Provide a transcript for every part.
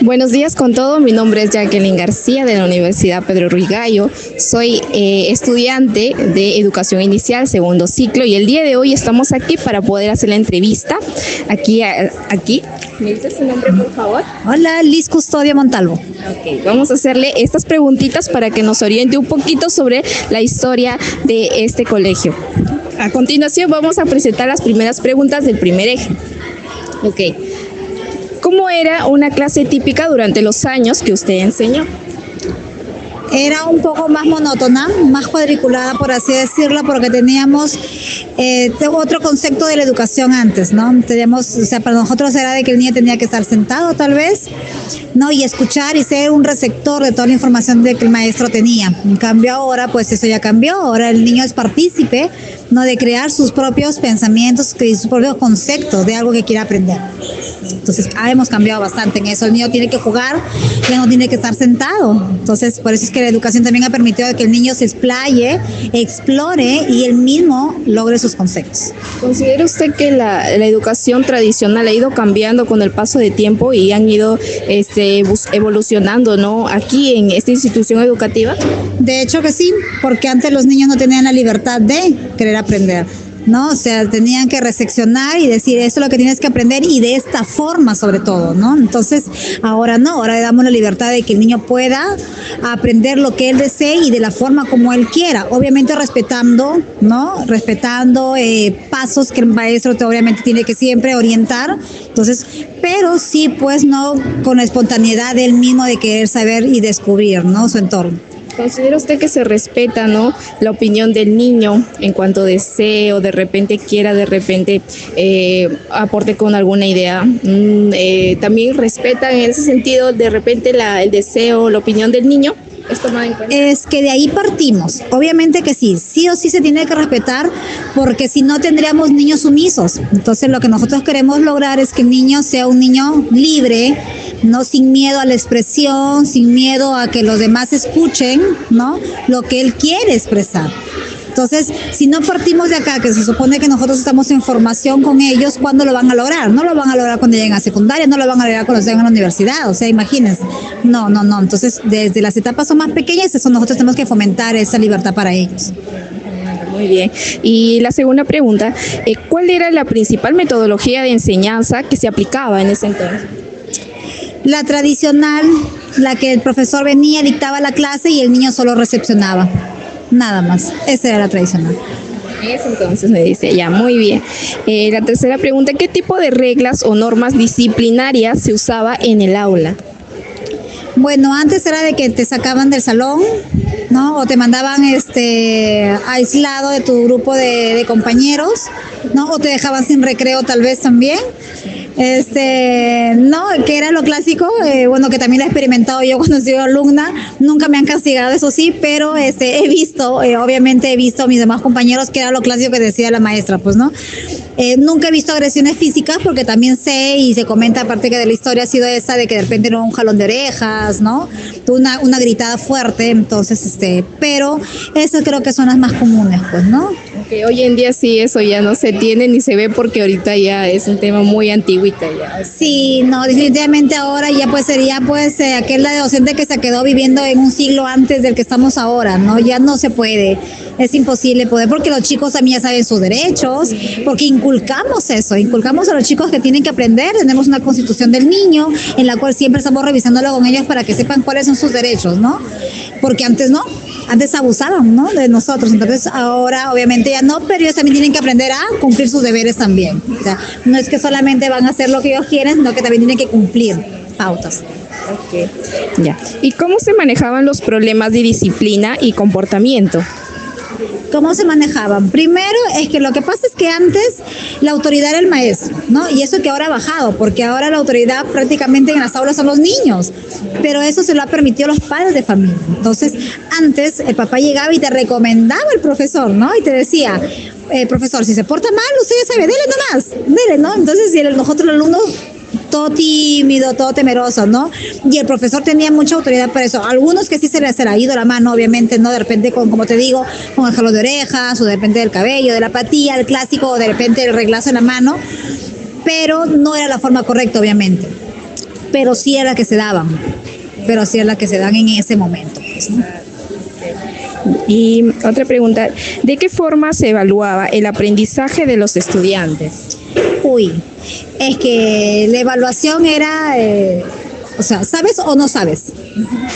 Buenos días con todo, mi nombre es Jacqueline García de la Universidad Pedro Ruiz Gallo. Soy estudiante de Educación Inicial, segundo ciclo, y el día de hoy estamos aquí para poder hacer la entrevista. Aquí. ¿Me dice su nombre, por favor? Hola, Liz Custodia Montalvo. Ok, vamos a hacerle estas preguntitas para que nos oriente un poquito sobre la historia de este colegio. A continuación vamos a presentar las primeras preguntas del primer eje. Ok. ¿Cómo era una clase típica durante los años que usted enseñó? Era un poco más monótona, más cuadriculada, por así decirlo, porque teníamos otro concepto de la educación antes, ¿no? Teníamos, o sea, para nosotros era de que el niño tenía que estar sentado, tal vez, ¿no? Y escuchar y ser un receptor de toda la información que el maestro tenía. En cambio ahora, pues eso ya cambió. Ahora el niño es partícipe, ¿no? De crear sus propios pensamientos y sus propios conceptos de algo que quiera aprender. Entonces, hemos cambiado bastante en eso. El niño tiene que jugar, ya no tiene que estar sentado. Entonces, por eso es que la educación también ha permitido que el niño se explaye, explore y él mismo logre sus conceptos. ¿Considera usted que la educación tradicional ha ido cambiando con el paso de tiempo y han ido evolucionando, ¿no? Aquí en esta institución educativa. De hecho que sí, porque antes los niños no tenían la libertad de querer aprender, ¿no? O sea, tenían que reseccionar y decir, esto es lo que tienes que aprender y de esta forma sobre todo, ¿no? Entonces, ahora no, ahora le damos la libertad de que el niño pueda aprender lo que él desee y de la forma como él quiera, obviamente respetando, ¿no? Respetando pasos que el maestro obviamente tiene que siempre orientar, entonces, pero sí, pues, no con la espontaneidad del mismo de querer saber y descubrir, ¿no? Su entorno. ¿Considera usted que se respeta, ¿no?, la opinión del niño en cuanto desee o de repente quiera, aporte con alguna idea? ¿También respetan en ese sentido de repente el deseo, la opinión del niño? ¿Es tomado en cuenta? Es que de ahí partimos. Obviamente que sí, sí o sí se tiene que respetar, porque si no tendríamos niños sumisos. Entonces lo que nosotros queremos lograr es que el niño sea un niño libre, no sin miedo a la expresión, sin miedo a que los demás escuchen, ¿no? Lo que él quiere expresar. Entonces, si no partimos de acá, que se supone que nosotros estamos en formación con ellos, ¿cuándo lo van a lograr? No lo van a lograr cuando lleguen a secundaria, no lo van a lograr cuando lleguen a la universidad, o sea, imagínense. No. Entonces, desde las etapas son más pequeñas, eso nosotros tenemos que fomentar esa libertad para ellos. Muy bien. Y la segunda pregunta, ¿cuál era la principal metodología de enseñanza que se aplicaba en ese entonces? La tradicional, la que el profesor venía, dictaba la clase y el niño solo recepcionaba. Nada más, esa era la tradicional. Eso entonces me dice, ya, muy bien. La tercera pregunta, ¿qué tipo de reglas o normas disciplinarias se usaba en el aula? Bueno, antes era de que te sacaban del salón, ¿no? O te mandaban aislado de tu grupo de compañeros, ¿no? O te dejaban sin recreo tal vez también. No, que era lo clásico, bueno, que también lo he experimentado yo cuando soy alumna, nunca me han castigado, eso sí, pero obviamente he visto a mis demás compañeros que era lo clásico que decía la maestra, pues, ¿no? Nunca he visto agresiones físicas porque también sé y se comenta, aparte que de la historia ha sido esa de que de repente no un jalón de orejas, ¿no? Una gritada fuerte, entonces, pero esas creo que son las más comunes, pues, ¿no? Okay, hoy en día sí, eso ya no se tiene ni se ve porque ahorita ya es un tema muy antiguito ya. Sí, no, definitivamente ahora ya pues sería pues aquel docente que se quedó viviendo en un siglo antes del que estamos ahora, ¿no? Ya no se puede, es imposible poder, porque los chicos también ya saben sus derechos, porque inculcamos a los chicos que tienen que aprender, tenemos una constitución del niño en la cual siempre estamos revisándolo con ellos para que sepan cuáles son sus derechos, ¿no? Porque antes no. Antes abusaban, ¿no?, de nosotros, entonces ahora obviamente ya no, pero ellos también tienen que aprender a cumplir sus deberes también. O sea, no es que solamente van a hacer lo que ellos quieren, sino que también tienen que cumplir pautas. Okay. Ya. ¿Y cómo se manejaban los problemas de disciplina y comportamiento? ¿Cómo se manejaban? Primero es que lo que pasa es que antes la autoridad era el maestro, ¿no? Y eso que ahora ha bajado, porque ahora la autoridad prácticamente en las aulas son los niños, pero eso se lo ha permitido los padres de familia. Entonces, antes el papá llegaba y te recomendaba al profesor, ¿no? Y te decía, profesor, si se porta mal, usted ya sabe, dele nomás, dele, ¿no? Entonces, si nosotros los alumnos todo tímido, todo temeroso, ¿no? Y el profesor tenía mucha autoridad para eso. Algunos que sí se les ha ido la mano, obviamente, ¿no? De repente, como te digo, con el jalón de orejas, o de repente del cabello, de la patilla, el clásico, o de repente el reglazo en la mano, pero no era la forma correcta, obviamente. pero sí era la que se daban, pero sí es la que se dan en ese momento, pues, ¿no? Y otra pregunta, ¿de qué forma se evaluaba el aprendizaje de los estudiantes? Uy, es que la evaluación era, o sea, ¿sabes o no sabes?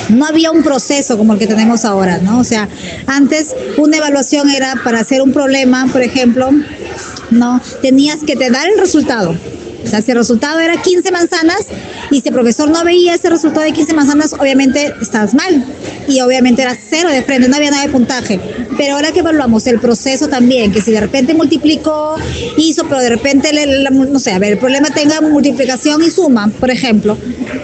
No había un proceso como el que tenemos ahora, ¿no? O sea, antes una evaluación era para hacer un problema, por ejemplo, ¿no? Tenías que te dar el resultado. O sea, si el resultado era 15 manzanas y si el profesor no veía ese resultado de 15 manzanas, obviamente estás mal. Y obviamente era 0 de frente, no había nada de puntaje. Pero ahora que evaluamos el proceso también, que si de repente multiplicó, hizo, pero de repente, no sé, a ver, el problema tenga multiplicación y suma, por ejemplo,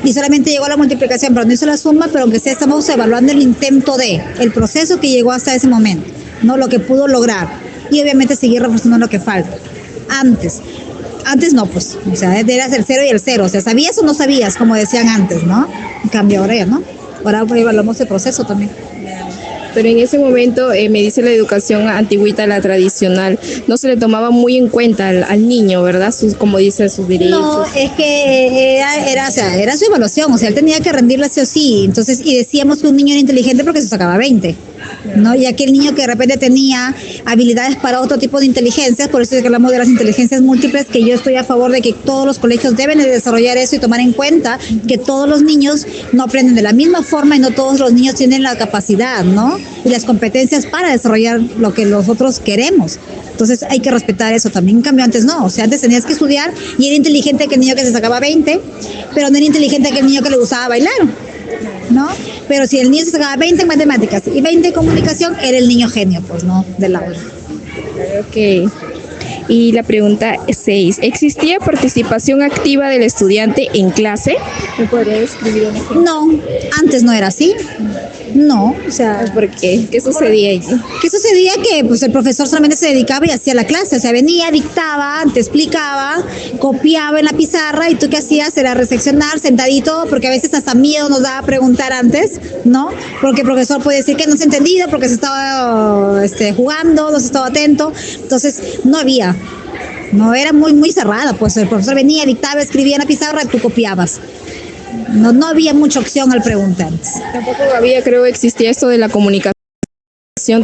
y solamente llegó a la multiplicación, pero no hizo la suma, pero aunque sea estamos evaluando el intento de, el proceso que llegó hasta ese momento, ¿no? Lo que pudo lograr. Y obviamente seguir reforzando lo que falta. Antes no, pues, o sea, eras el 0 y el 0, o sea, ¿sabías o no sabías? Como decían antes, ¿no? En cambio ahora ya, ¿no? Ahora evaluamos el proceso también. Pero en ese momento, me dice la educación antigüita, la tradicional, no se le tomaba muy en cuenta al niño, ¿verdad? Como dice, sus derechos. No, es que o sea, era su evaluación, o sea, él tenía que rendirla sí o sí, entonces, y decíamos que un niño era inteligente porque se sacaba 20. ¿No? Y aquel niño que de repente tenía habilidades para otro tipo de inteligencias, por eso es que hablamos de las inteligencias múltiples, que yo estoy a favor de que todos los colegios deben de desarrollar eso y tomar en cuenta que todos los niños no aprenden de la misma forma y no todos los niños tienen la capacidad, ¿no? Y las competencias para desarrollar lo que nosotros queremos. Entonces hay que respetar eso también. En cambio antes no, o sea, antes tenías que estudiar y era inteligente aquel niño que se sacaba 20, pero no era inteligente aquel niño que le gustaba bailar, ¿no? Pero si el niño se sacaba 20 en matemáticas y 20 en comunicación, era el niño genio, pues, ¿no? Del aula. Ok. Y la pregunta 6. ¿Existía participación activa del estudiante en clase? ¿Me podría describir un ejemplo? No, antes no era así. No, o sea... ¿Por qué? ¿Qué sucedía allí? ¿Qué sucedía? Que pues el profesor solamente se dedicaba y hacía la clase, o sea, venía, dictaba, te explicaba, copiaba en la pizarra y tú qué hacías era reseccionar sentadito, porque a veces hasta miedo nos daba preguntar antes, ¿no? Porque el profesor puede decir que no se ha entendido, porque se estaba jugando, no se estaba atento, entonces no había. No, era muy cerrada, pues el profesor venía, dictaba, escribía en la pizarra y tú copiabas. No había mucha opción al preguntar. Tampoco existía esto de la comunicación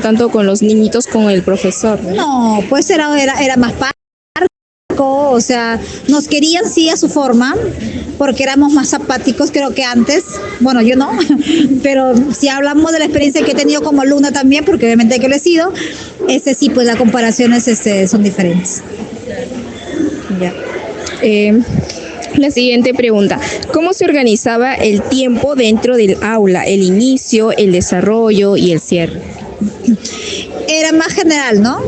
tanto con los niñitos como el profesor, ¿no? No, pues era más parco, o sea, nos querían sí a su forma, porque éramos más apáticos creo que antes. Bueno, yo no, pero si hablamos de la experiencia que he tenido como alumna también, porque obviamente que lo he sido, sí, pues las comparaciones son diferentes. Ya. La siguiente pregunta, ¿cómo se organizaba el tiempo dentro del aula? El inicio, el desarrollo y el cierre. Era más general, ¿no?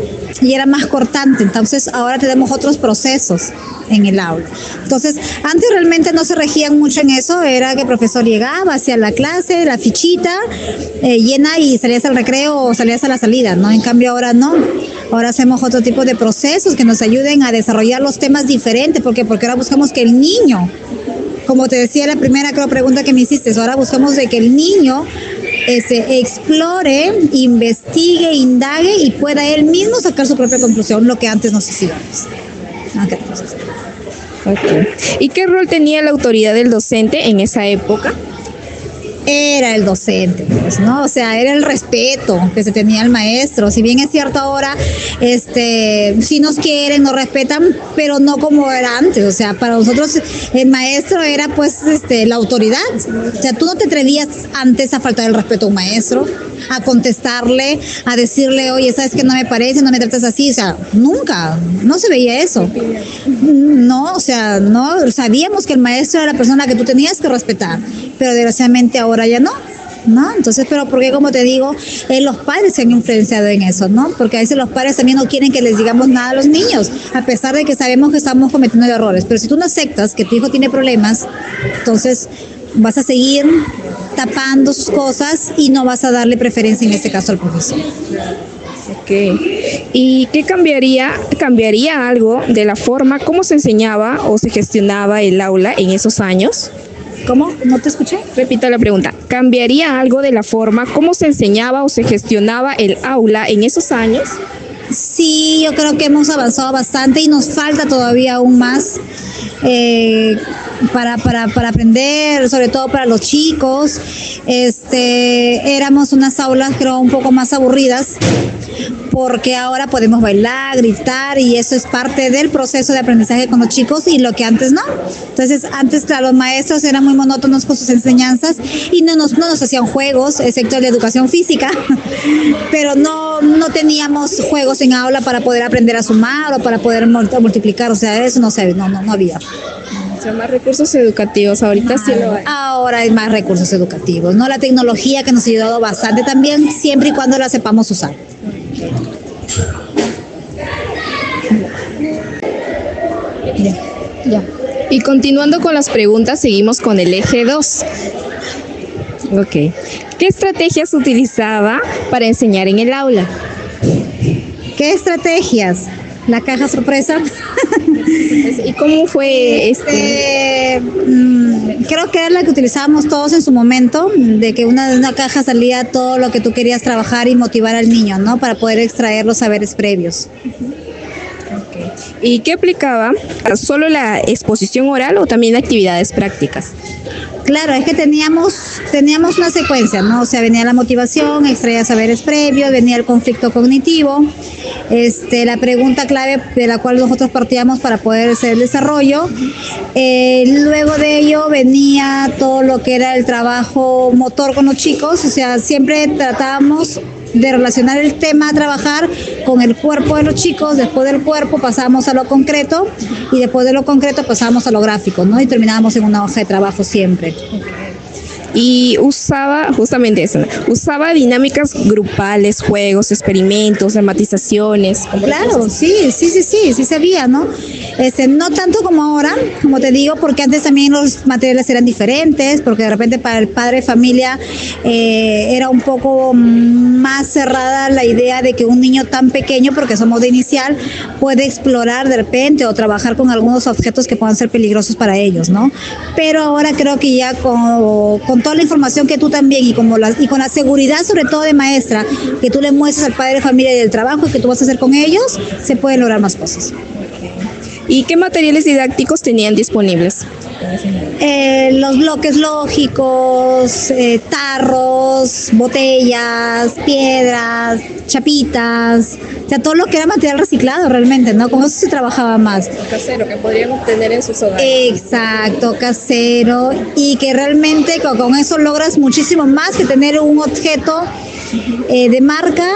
Y era más cortante, entonces ahora tenemos otros procesos en el aula. Entonces, antes realmente no se regían mucho en eso, era que el profesor llegaba, hacía la clase, la fichita, llena y salías al recreo o salías a la salida, ¿no? En cambio ahora no. Ahora hacemos otro tipo de procesos que nos ayuden a desarrollar los temas diferentes. ¿Por qué? Porque ahora buscamos que el niño, como te decía la primera pregunta que me hiciste, ahora buscamos de que el niño explore, investigue, indague y pueda él mismo sacar su propia conclusión, lo que antes no se hacía. Okay. ¿Y qué rol tenía la autoridad del docente en esa época? Era el docente, pues, ¿no? O sea, era el respeto que se tenía al maestro. Si bien es cierto ahora, sí nos quieren, nos respetan, pero no como era antes. O sea, para nosotros el maestro era, pues, la autoridad. O sea, tú no te atrevías antes a faltar el respeto a un maestro, a contestarle, a decirle, oye, ¿sabes qué? No me parece, no me tratas así. O sea, nunca, no se veía eso. No, o sea, no, sabíamos que el maestro era la persona que tú tenías que respetar, pero desgraciadamente ahora ya no. Entonces, pero porque como te digo, los padres se han influenciado en eso, ¿no? Porque a veces los padres también no quieren que les digamos nada a los niños, a pesar de que sabemos que estamos cometiendo errores. Pero si tú no aceptas que tu hijo tiene problemas, entonces vas a seguir tapando sus cosas y no vas a darle preferencia en este caso al profesor. Okay. ¿Y qué cambiaría algo de la forma cómo se enseñaba o se gestionaba el aula en esos años? ¿Cómo? ¿No te escuché? Repito la pregunta. ¿Cambiaría algo de la forma cómo se enseñaba o se gestionaba el aula en esos años? Sí, yo creo que hemos avanzado bastante y nos falta todavía aún más. para aprender, sobre todo para los chicos. Éramos unas aulas, creo, un poco más aburridas, porque ahora podemos bailar, gritar, y eso es parte del proceso de aprendizaje con los chicos, y lo que antes no. Entonces, antes, claro, los maestros eran muy monótonos con sus enseñanzas y no nos hacían juegos, excepto la educación física, pero no teníamos juegos en aula para poder aprender a sumar o para poder multiplicar, o sea, eso no había. O sea, más recursos educativos, ahorita sí lo hay. Ahora hay más recursos educativos, ¿no? La tecnología que nos ha ayudado bastante también, siempre y cuando la sepamos usar. Ya. Y continuando con las preguntas, seguimos con el eje 2. Ok. ¿Qué estrategias utilizaba para enseñar en el aula? ¿Qué estrategias? La caja sorpresa. ¿Y cómo fue Creo que era la que utilizábamos todos en su momento, de que una caja salía todo lo que tú querías trabajar y motivar al niño, ¿no? Para poder extraer los saberes previos. Okay. ¿Y qué aplicaba? ¿Solo la exposición oral o también actividades prácticas? Claro, es que teníamos una secuencia, ¿no? O sea, venía la motivación, extraía saberes previos, venía el conflicto cognitivo, la pregunta clave de la cual nosotros partíamos para poder hacer el desarrollo. Luego de ello venía todo lo que era el trabajo motor con los chicos, o sea, siempre tratábamos de relacionar el tema a trabajar con el cuerpo de los chicos. Después del cuerpo pasamos a lo concreto, y después de lo concreto pasamos a lo gráfico, ¿no? Y terminábamos en una hoja de trabajo siempre. Y usaba justamente eso, ¿no? Usaba dinámicas grupales, juegos, experimentos, dramatizaciones. Claro, sí sabía, ¿no? No tanto como ahora, como te digo, porque antes también los materiales eran diferentes, porque de repente para el padre de familia era un poco más cerrada la idea de que un niño tan pequeño, porque somos de inicial, puede explorar de repente o trabajar con algunos objetos que puedan ser peligrosos para ellos, ¿no? Pero ahora creo que ya con toda la información que tú también y con la seguridad, sobre todo de maestra, que tú le muestres al padre de familia y del trabajo que tú vas a hacer con ellos, se pueden lograr más cosas. ¿Y qué materiales didácticos tenían disponibles? Los bloques lógicos, tarros, botellas, piedras, chapitas, o sea, todo lo que era material reciclado realmente, ¿no? Con eso se trabajaba más. Casero, que podrían obtener en sus hogares. Exacto, casero, y que realmente con eso logras muchísimo más que tener un objeto de marca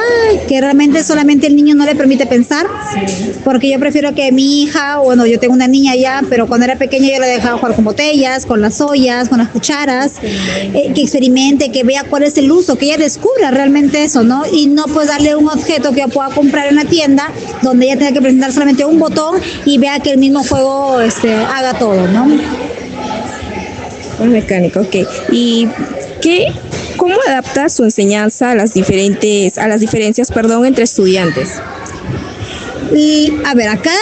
que realmente solamente el niño no le permite pensar. Sí. Porque yo prefiero que mi hija, bueno, yo tengo una niña ya, pero cuando era pequeña yo la dejaba jugar con botellas, con las ollas, con las cucharas, que experimente, que vea cuál es el uso, que ella descubra realmente eso, ¿no? Y no pues darle un objeto que pueda comprar en la tienda donde ella tenga que presentar solamente un botón y vea que el mismo juego haga todo, ¿no? Un mecánico, ok. ¿Y cómo adapta su enseñanza a las diferencias, entre estudiantes? Y a ver, acá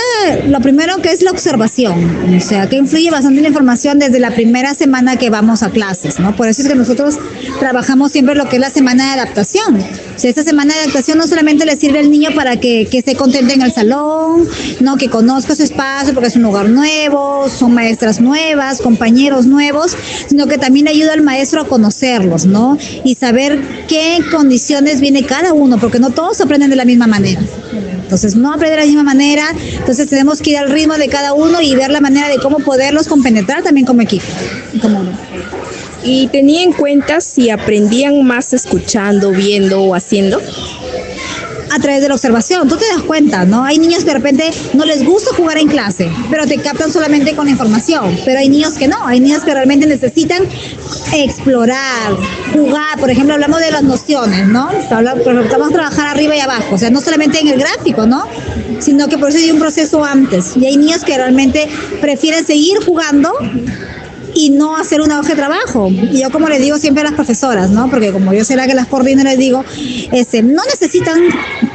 lo primero que es la observación, o sea, que influye bastante la información desde la primera semana que vamos a clases, ¿no? Por eso es que nosotros trabajamos siempre lo que es la semana de adaptación. O sea, esta semana de adaptación no solamente le sirve al niño para que esté contento en el salón, ¿no? Que conozca su espacio porque es un lugar nuevo, son maestras nuevas, compañeros nuevos, sino que también le ayuda al maestro a conocerlos, ¿no? Y saber qué condiciones viene cada uno, porque no todos aprenden de la misma manera. Entonces, no aprender de la misma manera, entonces tenemos que ir al ritmo de cada uno y ver la manera de cómo poderlos compenetrar también como equipo. ¿Y tenía en cuenta si aprendían más escuchando, viendo o haciendo? A través de la observación, tú te das cuenta, ¿no? Hay niños que de repente no les gusta jugar en clase, pero te captan solamente con la información, pero hay niños que no, hay niños que realmente necesitan explorar, jugar. Por ejemplo, hablamos de las nociones, ¿no? Vamos a trabajar arriba y abajo, o sea, no solamente en el gráfico, ¿no? Sino que por eso hay un proceso antes, y hay niños que realmente prefieren seguir jugando y no hacer una hoja de trabajo. Y yo, como les digo siempre a las profesoras, ¿no? Porque como yo soy la que las coordino, les digo, no necesitan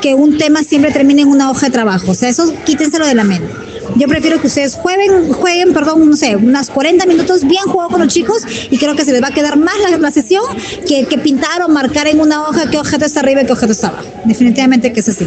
que un tema siempre termine en una hoja de trabajo. O sea, eso quítenselo de la mente. Yo prefiero que ustedes jueguen, no sé, unas 40 minutos bien jugado con los chicos, y creo que se les va a quedar más la sesión que pintar o marcar en una hoja qué objeto está arriba y qué objeto está abajo. Definitivamente que es así.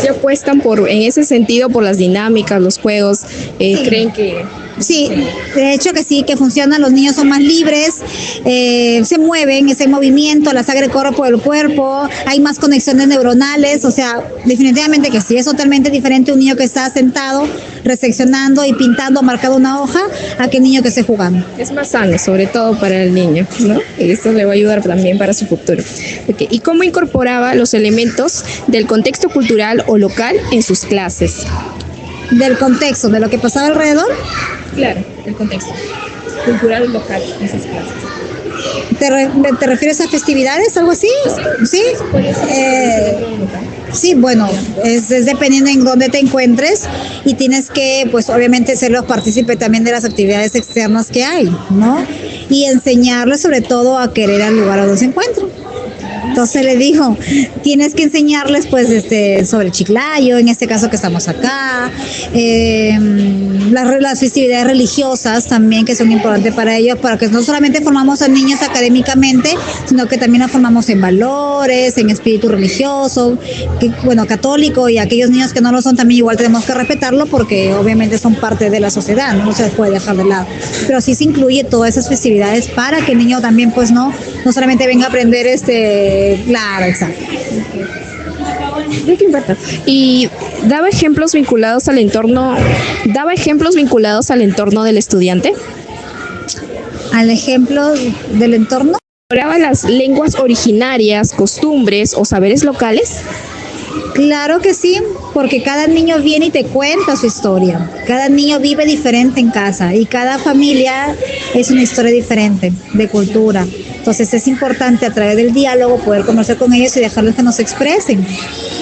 ¿Se apuestan en ese sentido por las dinámicas, los juegos? Sí. ¿Creen que...? Sí, de hecho que sí, que funcionan, los niños son más libres, se mueven, es el movimiento, la sangre corre por el cuerpo, hay más conexiones neuronales, o sea, definitivamente que sí, es totalmente diferente un niño que está sentado, reseccionando y pintando, marcando una hoja, a que un niño que esté jugando. Es más sano, sobre todo para el niño, ¿no? Y esto le va a ayudar también para su futuro. Okay. ¿Y cómo incorporaba los elementos del contexto cultural o local en sus clases? Del contexto, de lo que pasaba alrededor. Claro, el contexto cultural y local en sus clases. ¿Te refieres a festividades, algo así? Sí. Sí, bueno, es dependiendo en dónde te encuentres y tienes que, pues obviamente, ser los partícipes también de las actividades externas que hay, ¿no? Y enseñarles sobre todo a querer al lugar donde se encuentran. Entonces le dijo, tienes que enseñarles pues sobre Chiclayo, en este caso que estamos acá, las festividades religiosas también que son importantes para ellos, para que no solamente formamos a niños académicamente, sino que también los formamos en valores, en espíritu religioso, católico, y aquellos niños que no lo son también igual tenemos que respetarlo porque obviamente son parte de la sociedad, no se les puede dejar de lado. Pero sí se incluye todas esas festividades para que el niño también pues no solamente venga a aprender claro, exacto. Y daba ejemplos vinculados al entorno del estudiante. Al ejemplo del entorno. ¿Exploraba las lenguas originarias, costumbres o saberes locales? Claro que sí, porque cada niño viene y te cuenta su historia. Cada niño vive diferente en casa y cada familia es una historia diferente de cultura. Entonces es importante a través del diálogo poder conversar con ellos y dejarlos que nos expresen,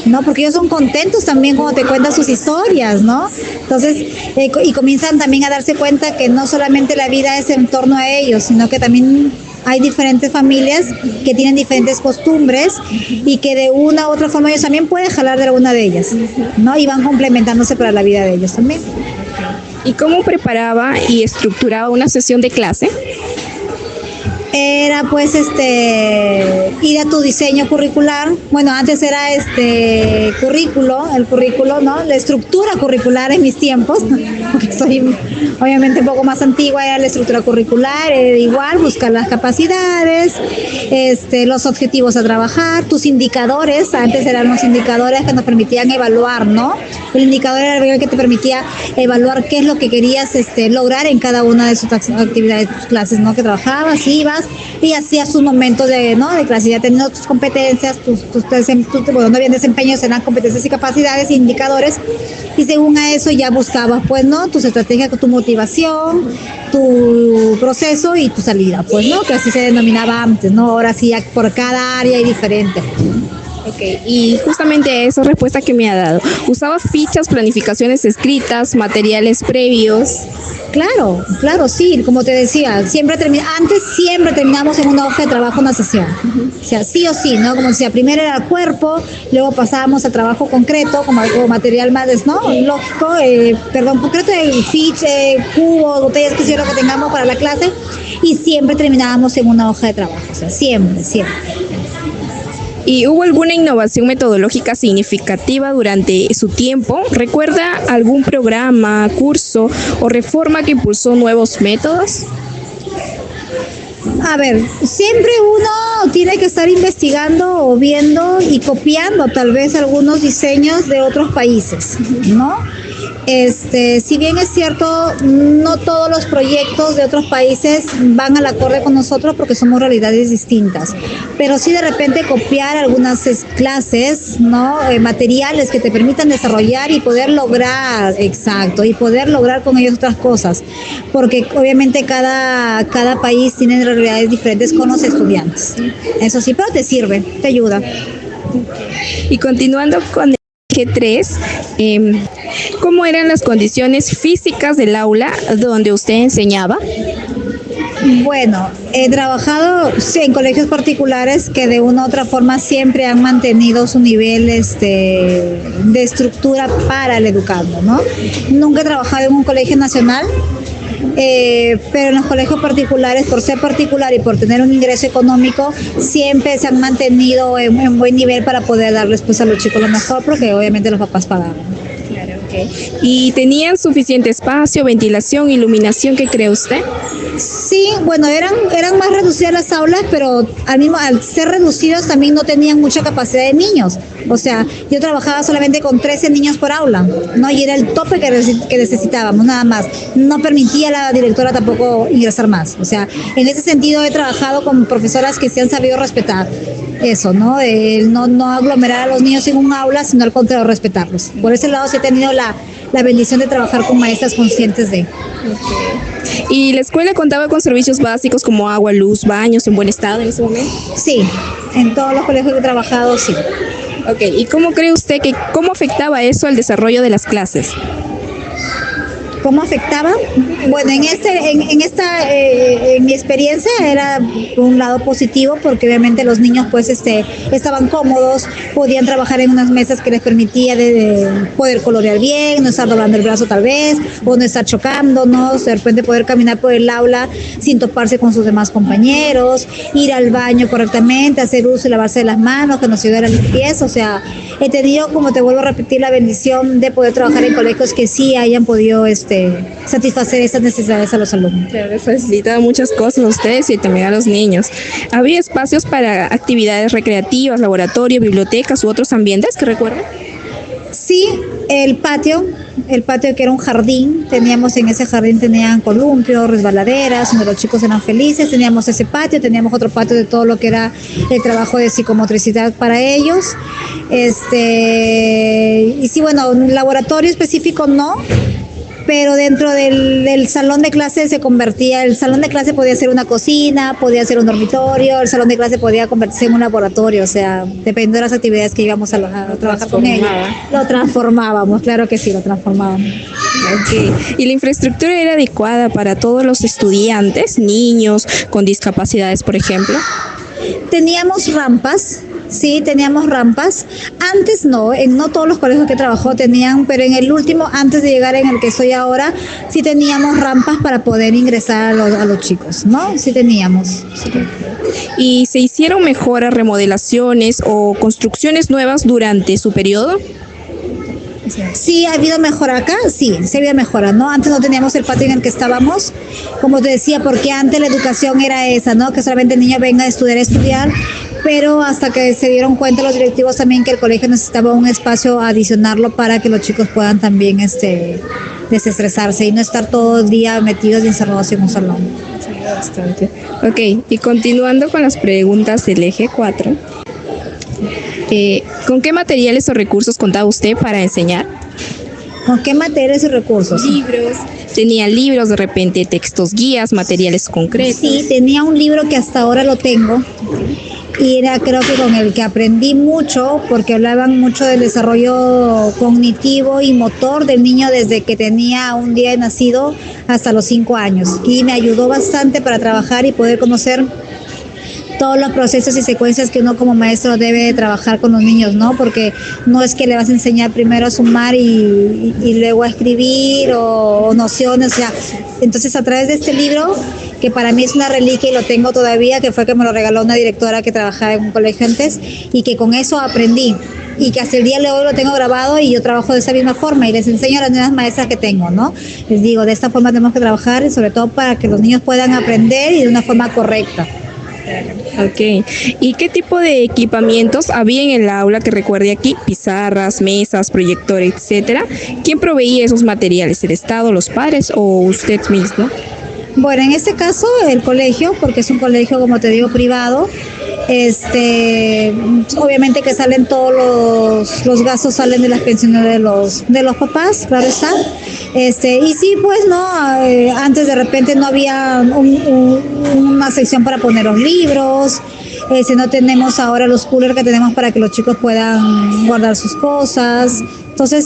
¿no? Porque ellos son contentos también cuando te cuentan sus historias, ¿no? Entonces, y comienzan también a darse cuenta que no solamente la vida es en torno a ellos, sino que también hay diferentes familias que tienen diferentes costumbres y que de una u otra forma ellos también pueden jalar de alguna de ellas, ¿no? Y van complementándose para la vida de ellos también. ¿Y cómo preparaba y estructuraba una sesión de clase? Era pues ir a tu diseño curricular. Bueno, antes era el currículo, ¿no? La estructura curricular en mis tiempos, porque soy obviamente un poco más antigua, era la estructura curricular, era igual, buscar las capacidades, los objetivos a trabajar, tus indicadores, antes eran los indicadores que nos permitían evaluar, ¿no? El indicador era el que te permitía evaluar qué es lo que querías no en cada una de sus actividades, tus clases, ¿no? Que trabajabas, ibas y hacías tus momentos de clase, ya teniendo tus competencias, no bien desempeños, eran competencias y capacidades, indicadores, y según a eso ya buscabas, pues, ¿no? Tus estrategias, tu motivación, tu proceso y tu salida, pues, ¿no? Que así se denominaba antes, ¿no? Ahora sí, por cada área hay diferente. Okay. Y justamente esa respuesta que me ha dado, ¿usaba fichas, planificaciones escritas, materiales previos? Claro, sí, como te decía, antes siempre terminamos en una hoja de trabajo una sesión. O sea, sí o sí, ¿no? Como decía, primero era el cuerpo, luego pasábamos al trabajo concreto, como algo material más, ¿no? Lógico, concreto, el fiche, cubos, botellas, que sea lo que tengamos para la clase, y siempre terminábamos en una hoja de trabajo, o sea, siempre. ¿Y hubo alguna innovación metodológica significativa durante su tiempo? ¿Recuerda algún programa, curso o reforma que impulsó nuevos métodos? A ver, siempre uno tiene que estar investigando o viendo y copiando tal vez algunos diseños de otros países, ¿no? Si bien es cierto, no todos los proyectos de otros países van al acorde con nosotros porque somos realidades distintas, pero sí de repente copiar algunas clases, ¿no? Materiales que te permitan desarrollar y poder lograr, con ellos otras cosas, porque obviamente cada país tiene realidades diferentes con los estudiantes. Eso sí, pero te sirve, te ayuda. Y continuando con G3, ¿cómo eran las condiciones físicas del aula donde usted enseñaba? Bueno, he trabajado en colegios particulares que de una u otra forma siempre han mantenido su nivel de estructura para el educando, ¿no? Nunca he trabajado en un colegio nacional, pero en los colegios particulares, por ser particular y por tener un ingreso económico, siempre se han mantenido en buen nivel para poder darles pues a los chicos lo mejor, porque obviamente los papás pagaban. Claro, ok. ¿Y tenían suficiente espacio, ventilación, iluminación? ¿Qué cree usted? Sí, bueno, eran más reducidas las aulas, pero al ser reducidos también no tenían mucha capacidad de niños. O sea, yo trabajaba solamente con 13 niños por aula, ¿no? Y era el tope que necesitábamos, nada más. No permitía la directora tampoco ingresar más. O sea, en ese sentido he trabajado con profesoras que se han sabido respetar eso, ¿no? No aglomerar a los niños en un aula, sino al contrario, respetarlos. Por ese lado sí he tenido la bendición de trabajar con maestras conscientes de... ¿Y la escuela contaba con servicios básicos como agua, luz, baños en buen estado en ese momento? Sí, en todos los colegios que he trabajado, sí. Ok, ¿y cómo cree usted cómo afectaba eso al desarrollo de las clases? ¿Cómo afectaba? Bueno, en mi experiencia era un lado positivo porque obviamente los niños pues estaban cómodos, podían trabajar en unas mesas que les permitía de poder colorear bien, no estar doblando el brazo tal vez, o no estar chocándonos, de repente poder caminar por el aula sin toparse con sus demás compañeros, ir al baño correctamente, hacer uso y lavarse las manos, que nos ayudara a la limpieza. O sea, he tenido, como te vuelvo a repetir, la bendición de poder trabajar en colegios que sí hayan podido satisfacer esas necesidades a los alumnos. Claro, les facilita muchas cosas a ustedes y también a los niños. ¿Había espacios para actividades recreativas, laboratorio, bibliotecas u otros ambientes que recuerden? Sí, el patio que era un jardín, en ese jardín tenían columpios, resbaladeras, donde los chicos eran felices, teníamos ese patio, teníamos otro patio de todo lo que era el trabajo de psicomotricidad para ellos. Y sí, bueno, un laboratorio específico no, pero dentro del salón de clase el salón de clase podía ser una cocina, podía ser un dormitorio, el salón de clase podía convertirse en un laboratorio, o sea, dependiendo de las actividades que íbamos a trabajar con ellos. Lo transformábamos, claro que sí, lo transformábamos. Okay. ¿Y la infraestructura era adecuada para todos los estudiantes, niños con discapacidades, por ejemplo? Teníamos rampas. Sí, teníamos rampas. Antes no todos los colegios que trabajó tenían, pero en el último, antes de llegar en el que estoy ahora, sí teníamos rampas para poder ingresar a los chicos, ¿no? Sí teníamos. Sí. ¿Y se hicieron mejoras, remodelaciones o construcciones nuevas durante su periodo? Sí, ha habido mejora acá, sí ha habido mejora, ¿no? Antes no teníamos el patio en el que estábamos, como te decía, porque antes la educación era esa, ¿no? Que solamente el niño venga a estudiar, pero hasta que se dieron cuenta los directivos también que el colegio necesitaba un espacio adicionarlo para que los chicos puedan también desestresarse y no estar todo el día metidos y encerrados en un salón. Bastante. Ok, y continuando con las preguntas del eje 4. ¿Con qué materiales o recursos contaba usted para enseñar? ¿Con qué materiales y recursos? Libros. ¿Tenía libros, de repente textos, guías, materiales concretos? Sí, tenía un libro que hasta ahora lo tengo y era, creo que con el que aprendí mucho, porque hablaban mucho del desarrollo cognitivo y motor del niño desde que tenía un día de nacido hasta los 5 años, y me ayudó bastante para trabajar y poder conocer todos los procesos y secuencias que uno como maestro debe trabajar con los niños, ¿no? Porque no es que le vas a enseñar primero a sumar y luego a escribir o nociones, o sea, entonces a través de este libro, que para mí es una reliquia y lo tengo todavía, que fue que me lo regaló una directora que trabajaba en un colegio antes, y que con eso aprendí, y que hasta el día de hoy lo tengo grabado y yo trabajo de esa misma forma y les enseño a las nuevas maestras que tengo, ¿no? Les digo, de esta forma tenemos que trabajar, y sobre todo para que los niños puedan aprender y de una forma correcta. Ok. ¿Y qué tipo de equipamientos había en el aula que recuerde aquí? Pizarras, mesas, proyectores, etcétera. ¿Quién proveía esos materiales? ¿El Estado, los padres o usted mismo? Bueno, en este caso el colegio, porque es un colegio, como te digo, privado. Obviamente que salen todos los gastos, salen de las pensiones de los papás, claro está. Y sí, pues no, antes de repente no había una sección para poner los libros. No tenemos ahora los coolers que tenemos para que los chicos puedan guardar sus cosas. Entonces,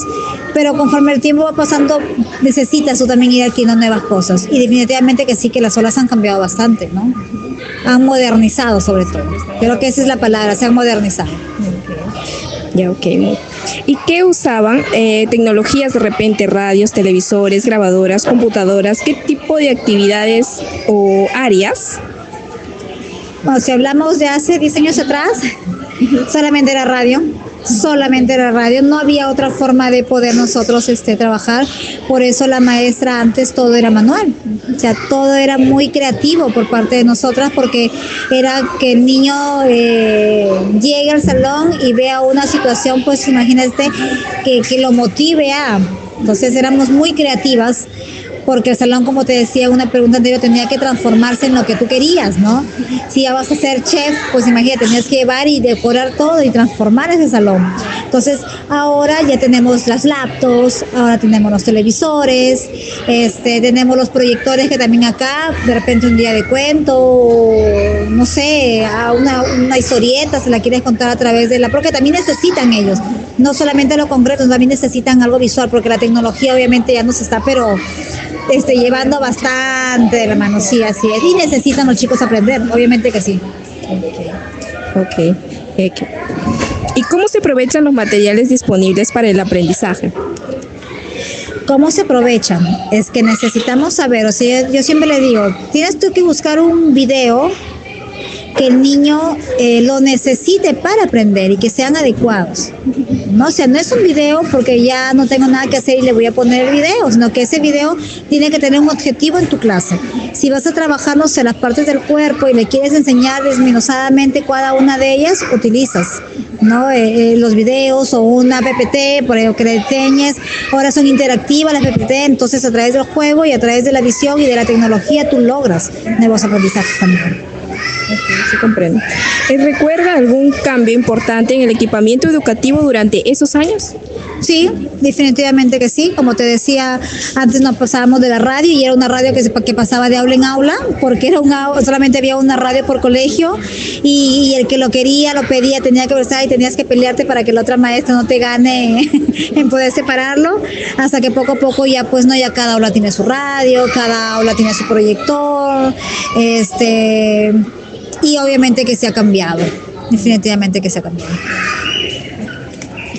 pero conforme el tiempo va pasando, necesitas tú también ir adquiriendo nuevas cosas. Y definitivamente que sí, que las olas han cambiado bastante, ¿no? Han modernizado sobre todo. Creo que esa es la palabra, se han modernizado. Ya, ok. ¿Y qué usaban? Tecnologías de repente, radios, televisores, grabadoras, computadoras. ¿Qué tipo de actividades o áreas? Bueno, si hablamos de hace 10 años atrás, solamente era radio. solamente la radio, no había otra forma de poder nosotros trabajar, por eso la maestra antes todo era manual, o sea, todo era muy creativo por parte de nosotras, porque era que el niño llegue al salón y vea una situación, pues imagínate que lo motive a, entonces éramos muy creativas, porque el salón, como te decía, una pregunta anterior, tenía que transformarse en lo que tú querías, ¿no? Si ya vas a ser chef, pues imagínate, tenías que llevar y decorar todo y transformar ese salón. Entonces, ahora ya tenemos las laptops, ahora tenemos los televisores, tenemos los proyectores que también acá, de repente un día de cuento, no sé, a una historieta, se la quieres contar a través de porque también necesitan ellos, no solamente lo concreto, también necesitan algo visual, porque la tecnología obviamente ya nos está, pero llevando bastante de la mano, sí, así es. Y necesitan los chicos aprender, obviamente que sí. Ok. ¿Y cómo se aprovechan los materiales disponibles para el aprendizaje? ¿Cómo se aprovechan? Es que necesitamos saber, o sea, yo siempre le digo, tienes tú que buscar un video que el niño lo necesite para aprender y que sean adecuados. No, o sea, no es un video porque ya no tengo nada que hacer y le voy a poner el video, sino que ese video tiene que tener un objetivo en tu clase. Si vas a trabajar, no sé, las partes del cuerpo y le quieres enseñar desminuzadamente cada una de ellas, utilizas, ¿no? Los videos o una PPT, por ejemplo, que le enseñes. Ahora son interactivas las PPT, entonces a través del juego y a través de la visión y de la tecnología tú logras nuevos aprendizajes también. Se comprende. ¿Recuerda algún cambio importante en el equipamiento educativo durante esos años? Sí, definitivamente que sí. Como te decía, antes nos pasábamos de la radio y era una radio que pasaba de aula en aula, porque era solamente había una radio por colegio y el que lo quería, lo pedía, tenía que versar y tenías que pelearte para que la otra maestra no te gane en poder separarlo, hasta que poco a poco ya pues no, ya cada aula tiene su radio, cada aula tiene su proyector, y obviamente que se ha cambiado, definitivamente que se ha cambiado.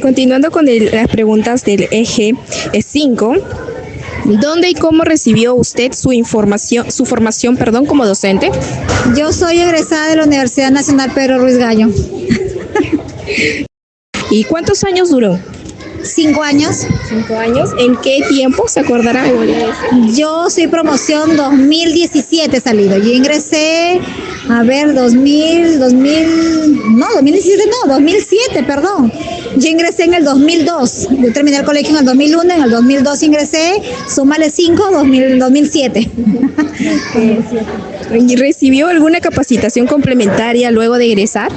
Continuando con las preguntas del eje 5, ¿dónde y cómo recibió usted su formación como docente? Yo soy egresada de la Universidad Nacional Pedro Ruiz Gallo. ¿Y cuántos años duró? 5 años. 5 años. ¿En qué tiempo se acordará? Yo soy promoción 2017 salido. Yo ingresé, 2007, perdón. Yo ingresé en el 2002. Yo terminé el colegio en el 2001, en el 2002 ingresé, súmale 5, 2007. ¿Y recibió alguna capacitación complementaria luego de egresar?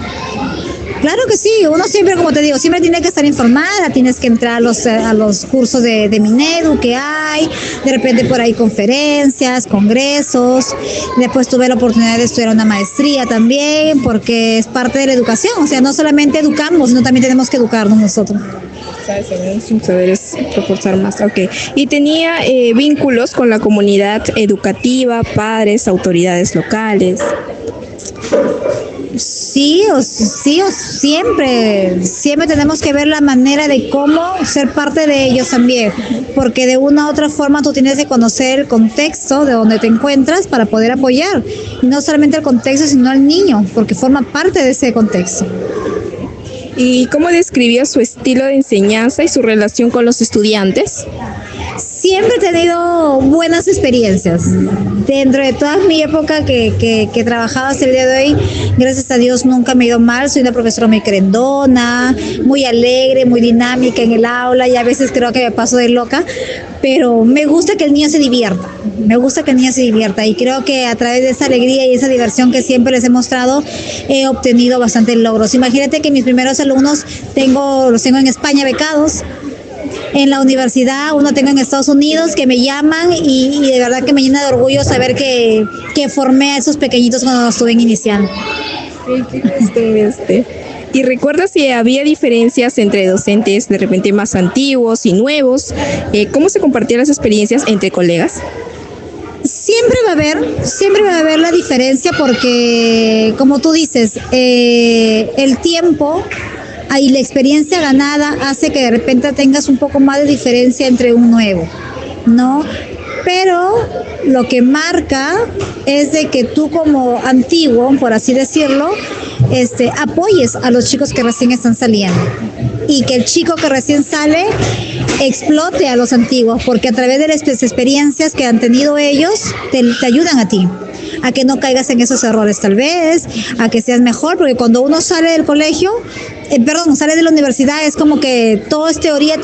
Claro que sí, uno siempre, como te digo, siempre tiene que estar informada, tienes que entrar a los cursos de Minedu que hay, de repente por ahí conferencias, congresos, después tuve la oportunidad de estudiar una maestría también, porque es parte de la educación, o sea, no solamente educamos, sino también tenemos que educarnos nosotros. Saberes proporcionar más, ok. ¿Y tenía vínculos con la comunidad educativa, padres, autoridades locales? Sí, siempre tenemos que ver la manera de cómo ser parte de ellos también, porque de una u otra forma tú tienes que conocer el contexto de donde te encuentras para poder apoyar, y no solamente el contexto, sino al niño, porque forma parte de ese contexto. ¿Y cómo describió su estilo de enseñanza y su relación con los estudiantes? Siempre he tenido buenas experiencias. Dentro de toda mi época que trabajaba hasta el día de hoy, gracias a Dios nunca me he ido mal. Soy una profesora muy querendona, muy alegre, muy dinámica en el aula, y a veces creo que me paso de loca, pero me gusta que el niño se divierta. Y creo que a través de esa alegría y esa diversión que siempre les he mostrado, he obtenido bastantes logros. Imagínate que mis primeros alumnos los tengo en España becados. En la universidad, uno tengo en Estados Unidos, que me llaman y de verdad que me llena de orgullo saber que formé a esos pequeñitos cuando estuve iniciando. ¿Y recuerda si había diferencias entre docentes de repente más antiguos y nuevos? ¿Cómo se compartían las experiencias entre colegas? Siempre va a haber la diferencia porque, como tú dices, el tiempo y la experiencia ganada hace que de repente tengas un poco más de diferencia entre un nuevo, ¿no? Pero lo que marca es de que tú como antiguo, por así decirlo, apoyes a los chicos que recién están saliendo y que el chico que recién sale explote a los antiguos, porque a través de las experiencias que han tenido ellos te ayudan a ti a que no caigas en esos errores tal vez, a que seas mejor, porque cuando uno sale del colegio, sale de la universidad, es como que todo es teoría,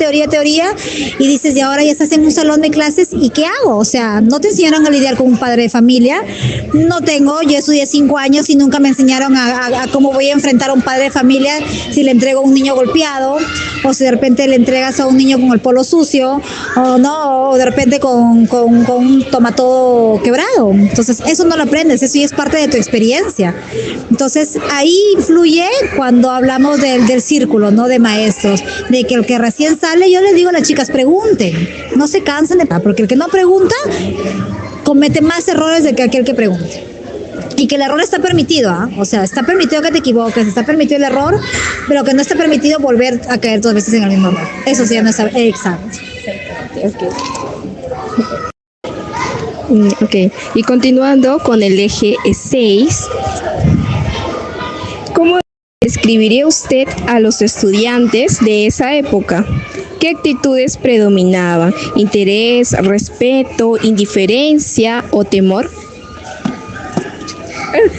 y dices, y ahora ya estás en un salón de clases, ¿y qué hago? O sea, no te enseñaron a lidiar con un padre de familia, yo estudié 5 años y nunca me enseñaron a cómo voy a enfrentar a un padre de familia si le entrego a un niño golpeado, o si de repente le entregas a un niño con el polo sucio, o de repente con un tomatodo quebrado. Entonces, eso no lo aprendes, eso ya es parte de tu experiencia. Entonces, ahí influye cuando hablamos del círculo, ¿no? De maestros, de que el que recién sale, yo les digo a las chicas, pregunten, no se cansen porque el que no pregunta comete más errores de que aquel que pregunte. Y que el error está permitido, o sea, está permitido que te equivoques, está permitido el error, pero que no está permitido volver a caer 2 veces en el mismo error. Eso sí, no está exacto. Ok, y continuando con el eje 6, ¿cómo describiría usted a los estudiantes de esa época? ¿Qué actitudes predominaban? ¿Interés, respeto, indiferencia o temor?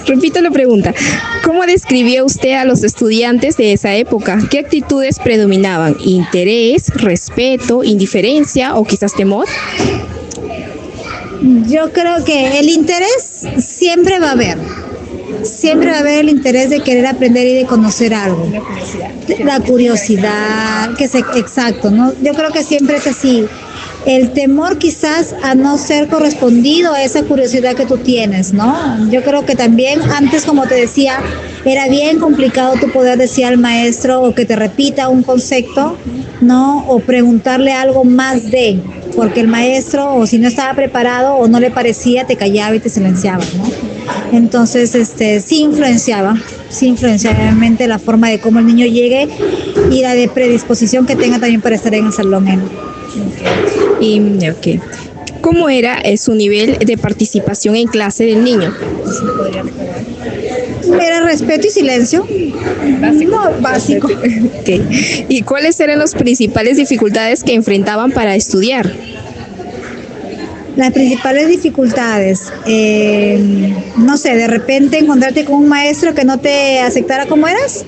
Repito la pregunta. ¿Cómo describía usted a los estudiantes de esa época? ¿Qué actitudes predominaban? ¿Interés, respeto, indiferencia o quizás temor? Yo creo que el interés siempre va a haber. Siempre va a haber el interés de querer aprender y de conocer algo. La curiosidad, exacto, ¿no? Yo creo que siempre es así. El temor quizás a no ser correspondido a esa curiosidad que tú tienes, ¿no? Yo creo que también antes, como te decía, era bien complicado tu poder decir al maestro o que te repita un concepto, ¿no? O preguntarle algo más porque el maestro, o si no estaba preparado o no le parecía, te callaba y te silenciaba, ¿no? Entonces, sí influenciaba realmente la forma de cómo el niño llegue y la de predisposición que tenga también para estar en el salón. Okay. ¿Cómo era su nivel de participación en clase del niño? Era respeto y silencio. Básico. Okay. ¿Y cuáles eran las principales dificultades que enfrentaban para estudiar? Las principales dificultades, no sé, de repente encontrarte con un maestro que no te aceptara como eras.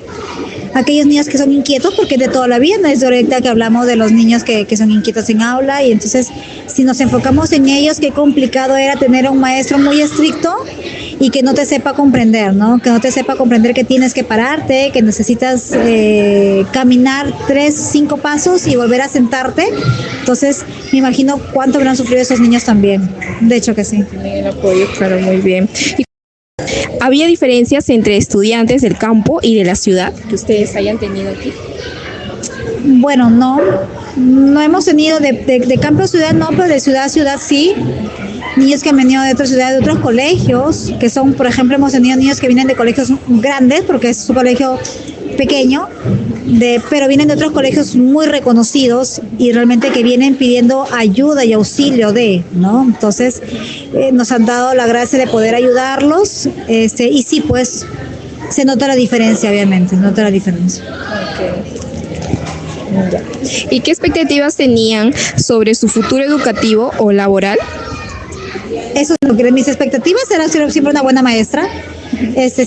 Aquellos niños que son inquietos, porque de toda la vida, no es de ahorita que hablamos de los niños que son inquietos en aula, y entonces si nos enfocamos en ellos, qué complicado era tener a un maestro muy estricto y que no te sepa comprender, ¿no? Que no te sepa comprender que tienes que pararte, que necesitas caminar 3, 5 pasos y volver a sentarte. Entonces, me imagino cuánto habrán sufrido esos niños también. De hecho que sí. El apoyo, claro, muy bien. ¿Había diferencias entre estudiantes del campo y de la ciudad que ustedes hayan tenido aquí? Bueno, no hemos tenido de campo a ciudad, no, pero de ciudad a ciudad sí. Niños que han venido de otras ciudades, de otros colegios, que son, por ejemplo, hemos tenido niños que vienen de colegios grandes, porque es un colegio pequeño, pero vienen de otros colegios muy reconocidos y realmente que vienen pidiendo ayuda y auxilio ¿no? Entonces, nos han dado la gracia de poder ayudarlos, y sí, pues, se nota la diferencia, obviamente, se nota la diferencia. Okay. ¿Y qué expectativas tenían sobre su futuro educativo o laboral? Eso es lo que mis expectativas eran ser siempre una buena maestra.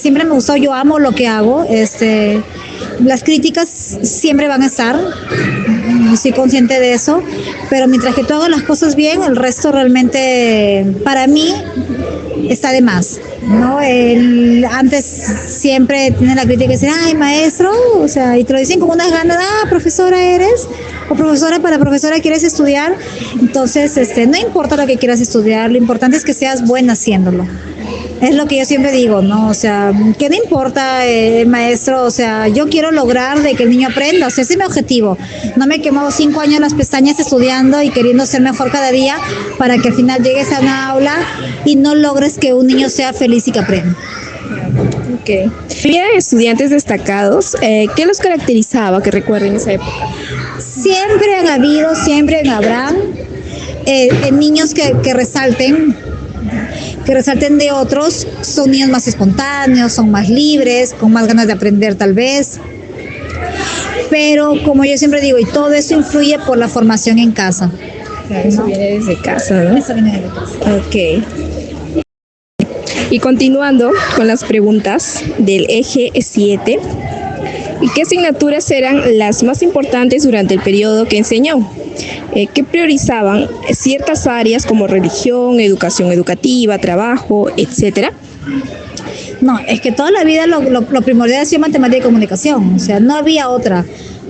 Siempre me gustó, yo amo lo que hago. Las críticas siempre van a estar, soy consciente de eso, pero mientras que tú hagas las cosas bien, el resto realmente para mí está de más, ¿no? Antes siempre tiene la crítica de decir, ay, maestro, o sea, y te lo dicen con unas ganas, profesora eres, o profesora, para profesora quieres estudiar. Entonces, no importa lo que quieras estudiar, lo importante es que seas buena haciéndolo. Es lo que yo siempre digo, ¿no? O sea, ¿qué no importa, maestro? O sea, yo quiero lograr de que el niño aprenda, o sea, ese es mi objetivo. No me quemo 5 años las pestañas estudiando y queriendo ser mejor cada día para que al final llegues a una aula y no logres que un niño sea feliz y que aprenda. Okay. ¿Había estudiantes destacados? ¿Qué los caracterizaba, que recuerden esa época? Siempre han habido, siempre habrá niños que resalten, que resalten de otros, son niños más espontáneos, son más libres, con más ganas de aprender tal vez. Pero como yo siempre digo, y todo eso influye por la formación en casa. Claro, eso viene desde casa, ¿no? Eso viene desde casa. Ok. Y continuando con las preguntas del eje 7, ¿y qué asignaturas eran las más importantes durante el periodo que enseñó? ¿Qué priorizaban ciertas áreas como religión, educación educativa, trabajo, etcétera? No, es que toda la vida lo primordial ha sido matemática y comunicación, o sea, no había otra.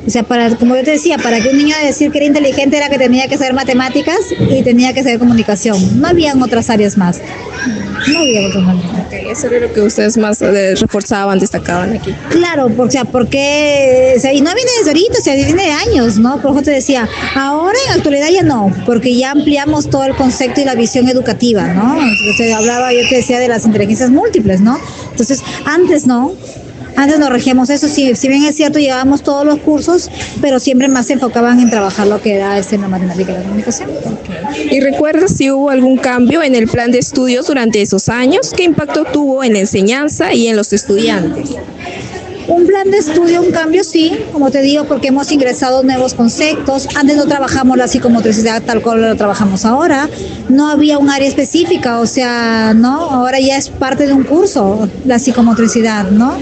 O sea, como yo te decía, para que un niño decir que era inteligente era que tenía que saber matemáticas y tenía que saber comunicación. No habían otras áreas más. No había otras áreas más. Okay, eso era lo que ustedes más reforzaban, destacaban aquí. Claro, porque, o sea, y no viene desde ahorita, o sea, viene de años, ¿no? Por eso te decía, ahora en la actualidad ya no, porque ya ampliamos todo el concepto y la visión educativa, ¿no? Yo te decía de las inteligencias múltiples, ¿no? Entonces, antes nos regíamos eso, si bien es cierto, llevábamos todos los cursos, pero siempre más se enfocaban en trabajar lo que era la matemática y la comunicación. Okay. ¿Y recuerdas si hubo algún cambio en el plan de estudios durante esos años? ¿Qué impacto tuvo en la enseñanza y en los estudiantes? Un plan de estudio, un cambio, sí, como te digo, porque hemos ingresado nuevos conceptos. Antes no trabajamos la psicomotricidad tal cual lo trabajamos ahora. No había un área específica, o sea, ¿no? Ahora ya es parte de un curso la psicomotricidad, ¿no?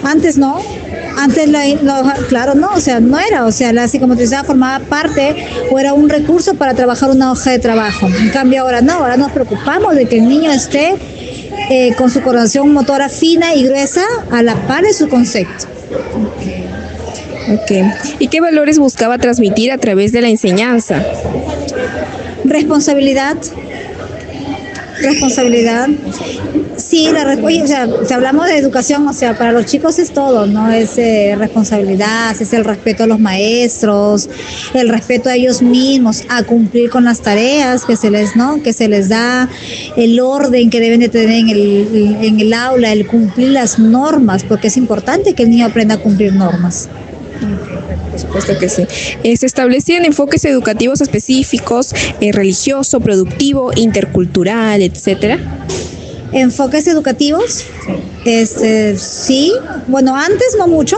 Antes no. Antes, claro, no, o sea, no era, o sea, la psicomotricidad formaba parte o era un recurso para trabajar una hoja de trabajo. En cambio ahora no, ahora nos preocupamos de que el niño esté con su coordinación motora fina y gruesa a la par de su concepto. Okay. ¿Y qué valores buscaba transmitir a través de la enseñanza? Responsabilidad. Sí, o sea, si hablamos de educación, o sea, para los chicos es todo, ¿no? Es responsabilidad, es el respeto a los maestros, el respeto a ellos mismos, a cumplir con las tareas que se les da, el orden que deben de tener en el aula, el cumplir las normas, porque es importante que el niño aprenda a cumplir normas. Por supuesto que sí. Se establecían enfoques educativos específicos, religioso, productivo, intercultural, etcétera. Enfoques educativos, sí, bueno, antes no mucho,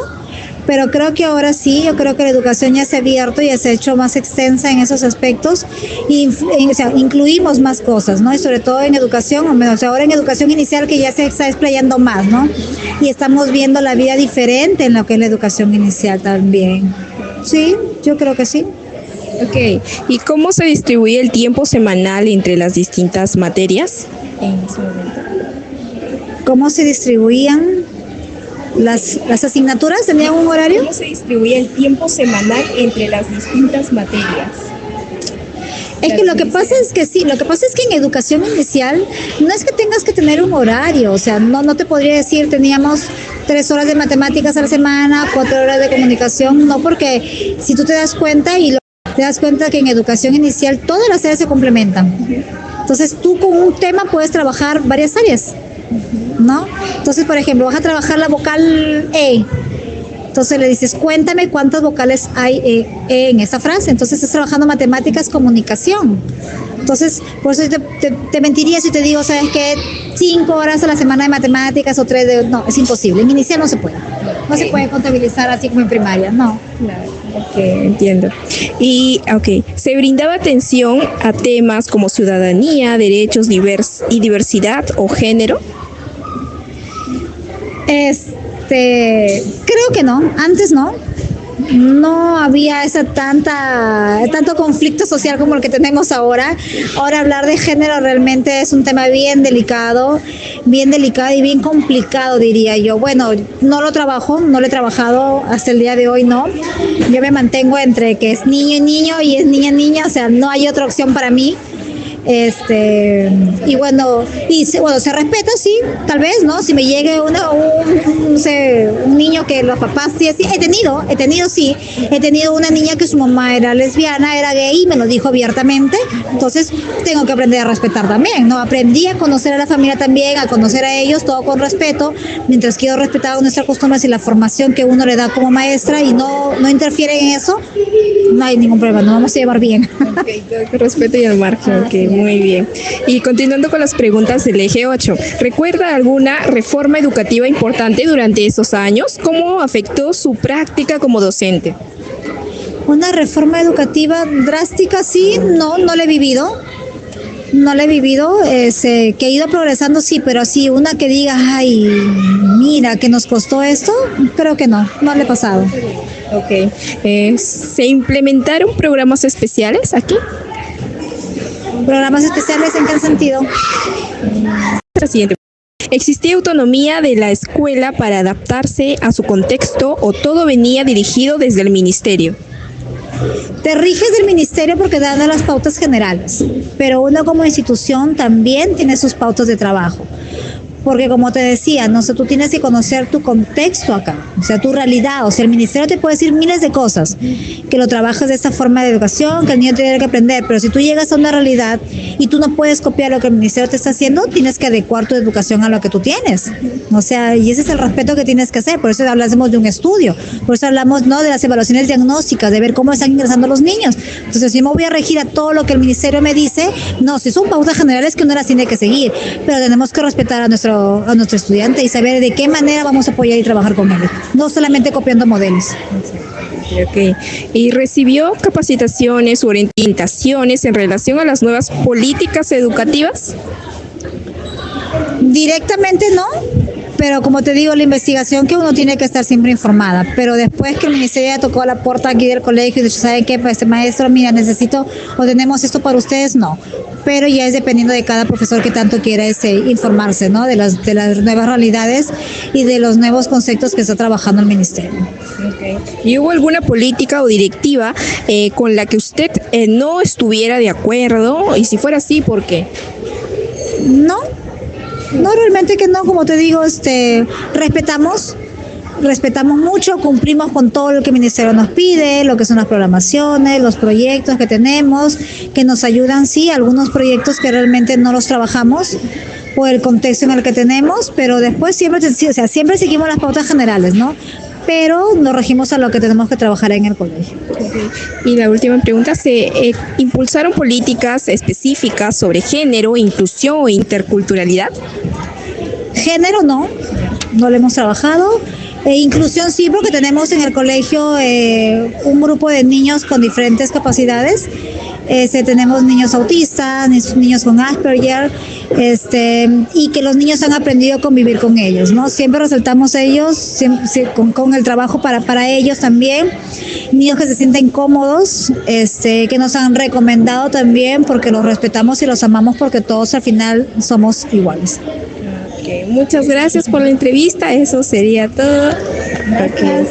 pero creo que ahora sí, yo creo que la educación ya se ha abierto, ya se ha hecho más extensa en esos aspectos y o sea, incluimos más cosas, ¿no? Y sobre todo en educación, o sea, ahora en educación inicial que ya se está desplayando más, ¿no? Y estamos viendo la vida diferente en lo que es la educación inicial también. Sí, yo creo que sí. Ok, ¿y cómo se distribuye el tiempo semanal entre las distintas materias en ese momento? ¿Cómo se distribuían las asignaturas? ¿Tenían un horario? ¿Cómo se distribuye el tiempo semanal entre las distintas materias? Es que lo que pasa es que en educación inicial no es que tengas que tener un horario, o sea, no te podría decir teníamos 3 horas de matemáticas a la semana, 4 horas de comunicación, no, porque si tú te das cuenta te das cuenta que en educación inicial todas las áreas se complementan. Entonces tú con un tema puedes trabajar varias áreas, ¿no? Entonces, por ejemplo, vas a trabajar la vocal E. Entonces le dices, cuéntame cuántas vocales hay en esa frase. Entonces estás trabajando matemáticas, comunicación. Entonces, por eso te mentiría si te digo, ¿sabes qué? 5 horas a la semana de matemáticas o 3 no, es imposible. En inicial no se puede. No se puede contabilizar así como en primaria, no. Claro, ok, entiendo. Y, ¿se brindaba atención a temas como ciudadanía, derechos y diversidad o género? Creo que no, antes no había tanto conflicto social como el que tenemos ahora. Ahora hablar de género realmente es un tema bien delicado y bien complicado, diría yo. Bueno, no lo lo he trabajado hasta el día de hoy, no. Yo me mantengo entre que es niño y niño y es niña y niña, o sea, no hay otra opción para mí. Y bueno, se respeta, sí, tal vez, ¿no? Si me llegue un niño que los papás sí, he tenido una niña que su mamá era lesbiana, era gay, y me lo dijo abiertamente, entonces tengo que aprender a respetar también, ¿no? Aprendí a conocer a la familia también, a conocer a ellos, todo con respeto, mientras que yo respetaba nuestras costumbres y la formación que uno le da como maestra y no interfiere en eso, no hay ningún problema, nos vamos a llevar bien. Ok, todo con respeto y al margen, ok, Muy bien. Y continuando con las preguntas del eje 8, ¿recuerda alguna reforma educativa importante durante esos años? ¿Cómo afectó su práctica como docente? Una reforma educativa drástica, sí, no la he vivido. No la he vivido, que he ido progresando, sí, pero así una que diga, ay, mira, que nos costó esto, creo que no le he pasado. Ok. ¿Se implementaron programas especiales aquí? ¿Programas especiales en qué sentido? La siguiente. ¿Existía autonomía de la escuela para adaptarse a su contexto o todo venía dirigido desde el ministerio? Te riges del ministerio porque dan las pautas generales, pero uno como institución también tiene sus pautas de trabajo. Porque como te decía, no sé, tú tienes que conocer tu contexto acá, o sea, tu realidad. O sea, el ministerio te puede decir miles de cosas, que lo trabajas de esta forma de educación, que el niño tiene que aprender, pero si tú llegas a una realidad y tú no puedes copiar lo que el ministerio te está haciendo, tienes que adecuar tu educación a lo que tú tienes. O sea, y ese es el respeto que tienes que hacer. Por eso hablamos de un estudio, por eso hablamos, ¿no?, de las evaluaciones diagnósticas, de ver cómo están ingresando los niños. Entonces, si me voy a regir a todo lo que el ministerio me dice, no, si son pautas generales que uno las tiene que seguir, pero tenemos que respetar a nuestro estudiante y saber de qué manera vamos a apoyar y trabajar con él, no solamente copiando modelos. Okay. ¿Y recibió capacitaciones o orientaciones en relación a las nuevas políticas educativas? Directamente no, pero como te digo, la investigación que uno tiene que estar siempre informada, pero después que el ministerio ya tocó la puerta aquí del colegio y dicho, ¿saben qué? Pues maestro, mira, necesito o tenemos esto para ustedes, no. Pero ya es dependiendo de cada profesor que tanto quiera informarse, ¿no?, de las nuevas realidades y de los nuevos conceptos que está trabajando el ministerio. Okay. ¿Y hubo alguna política o directiva con la que usted no estuviera de acuerdo? Y si fuera así, ¿por qué? No, realmente que no, como te digo, respetamos mucho, cumplimos con todo lo que el ministerio nos pide, lo que son las programaciones, los proyectos que tenemos, que nos ayudan, sí, algunos proyectos que realmente no los trabajamos por el contexto en el que tenemos, pero después siempre seguimos las pautas generales, ¿no? Pero nos regimos a lo que tenemos que trabajar en el colegio. Y la última pregunta, ¿se impulsaron políticas específicas sobre género, inclusión o interculturalidad? Género no lo hemos trabajado. Inclusión sí, porque tenemos en el colegio un grupo de niños con diferentes capacidades. Tenemos niños autistas, niños con Asperger, y que los niños han aprendido a convivir con ellos, ¿no? Siempre resaltamos ellos, con el trabajo para ellos también. Niños que se sienten cómodos, que nos han recomendado también, porque los respetamos y los amamos, porque todos al final somos iguales. Okay, muchas gracias por la entrevista, eso sería todo. Gracias.